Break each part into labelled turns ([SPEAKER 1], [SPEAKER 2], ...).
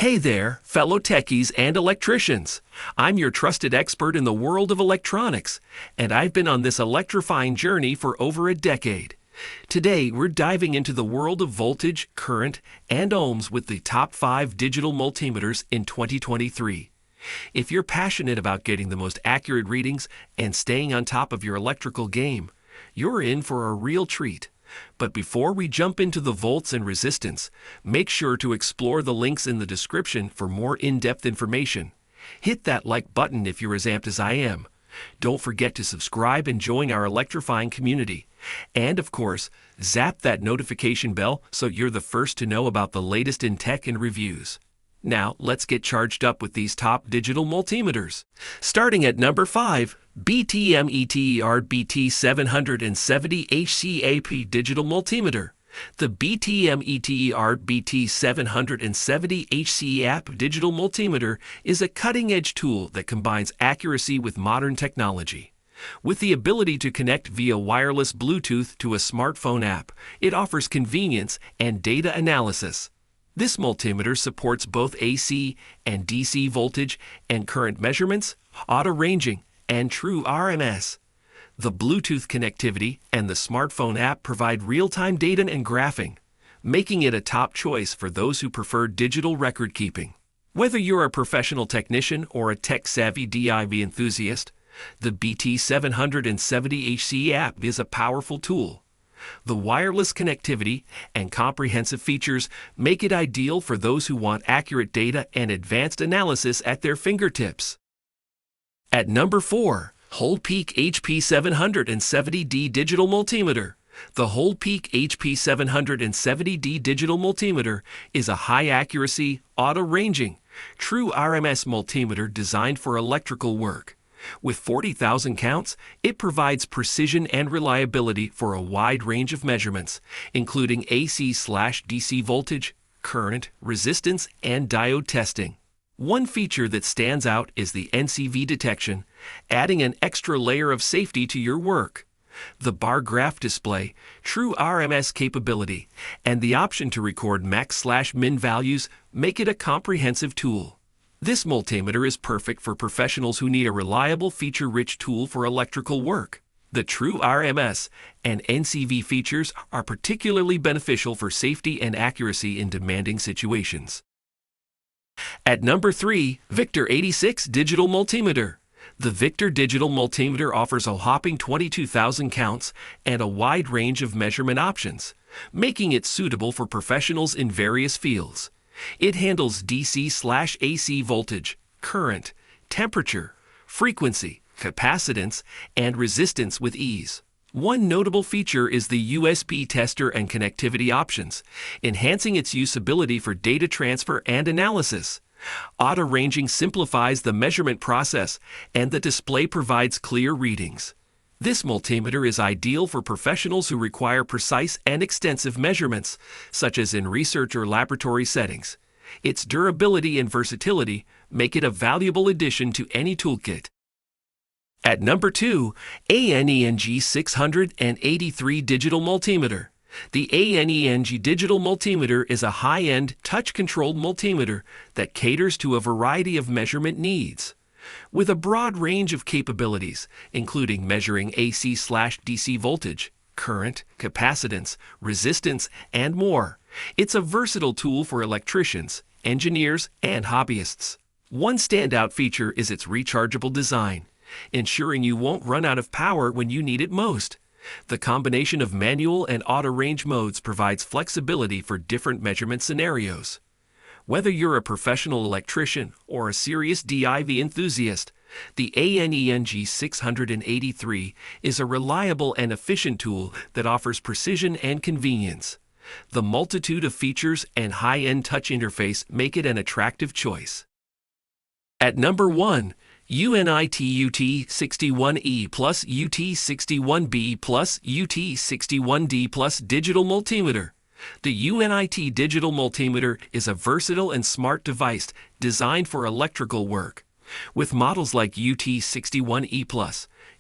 [SPEAKER 1] Hey there, fellow techies and electricians. I'm your trusted expert in the world of electronics, and I've been on this electrifying journey for over a decade. Today, we're diving into the world of voltage, current, and ohms with the top 5 digital multimeters in 2023. If you're passionate about getting the most accurate readings and staying on top of your electrical game, you're in for a real treat. But before we jump into the volts and resistance, make sure to explore the links in the description for more in-depth information. Hit that like button if you're as amped as I am. Don't forget to subscribe and join our electrifying community. And of course, zap that notification bell so you're the first to know about the latest in tech and reviews. Now, let's get charged up with these top digital multimeters. Starting at number 5, BTMeter BT770 HCAP Digital Multimeter. The BTMeter BT770 HCAP Digital Multimeter is a cutting-edge tool that combines accuracy with modern technology. With the ability to connect via wireless Bluetooth to a smartphone app, it offers convenience and data analysis. This multimeter supports both AC and DC voltage and current measurements, auto ranging, and true RMS. The Bluetooth connectivity and the smartphone app provide real-time data and graphing, making it a top choice for those who prefer digital record keeping. Whether you're a professional technician or a tech-savvy DIV enthusiast, the BT770 HC app is a powerful tool. The wireless connectivity and comprehensive features make it ideal for those who want accurate data and advanced analysis at their fingertips. At number 4, Holdpeak HP770D Digital Multimeter. The Holdpeak HP770D Digital Multimeter is a high-accuracy, auto-ranging, true RMS multimeter designed for electrical work. With 40,000 counts, it provides precision and reliability for a wide range of measurements, including AC/DC voltage, current, resistance, and diode testing. One feature that stands out is the NCV detection, adding an extra layer of safety to your work. The bar graph display, true RMS capability, and the option to record max/min values make it a comprehensive tool. This multimeter is perfect for professionals who need a reliable, feature-rich tool for electrical work. The true RMS and NCV features are particularly beneficial for safety and accuracy in demanding situations. At number 3, Victor 86 Digital Multimeter. The Victor Digital Multimeter offers a whopping 22,000 counts and a wide range of measurement options, making it suitable for professionals in various fields. It handles DC/AC voltage, current, temperature, frequency, capacitance, and resistance with ease. One notable feature is the USB tester and connectivity options, enhancing its usability for data transfer and analysis. Auto-ranging simplifies the measurement process, and the display provides clear readings. This multimeter is ideal for professionals who require precise and extensive measurements, such as in research or laboratory settings. Its durability and versatility make it a valuable addition to any toolkit. At number 2, ANENG 683 Digital Multimeter. The ANENG Digital Multimeter is a high-end, touch-controlled multimeter that caters to a variety of measurement needs. With a broad range of capabilities, including measuring AC/DC voltage, current, capacitance, resistance, and more, it's a versatile tool for electricians, engineers, and hobbyists. One standout feature is its rechargeable design, ensuring you won't run out of power when you need it most. The combination of manual and auto-range modes provides flexibility for different measurement scenarios. Whether you're a professional electrician or a serious DIV enthusiast, the ANENG 683 is a reliable and efficient tool that offers precision and convenience. The multitude of features and high-end touch interface make it an attractive choice. At number 1, UNIT UT61E plus UT61B plus UT61D plus Digital Multimeter. The UNIT Digital Multimeter is a versatile and smart device designed for electrical work. With models like UT61E+,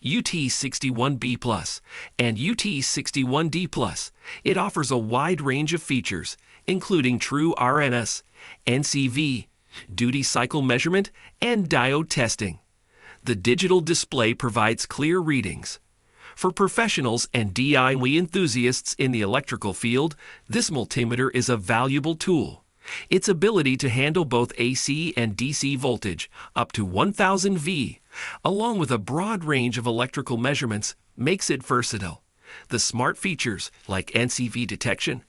[SPEAKER 1] UT61B+, and UT61D+, it offers a wide range of features, including true RMS, NCV, duty cycle measurement, and diode testing. The digital display provides clear readings. For professionals and DIY enthusiasts in the electrical field, this multimeter is a valuable tool. Its ability to handle both AC and DC voltage, up to 1000 V, along with a broad range of electrical measurements, makes it versatile. The smart features, like NCV detection,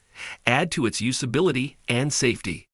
[SPEAKER 1] add to its usability and safety.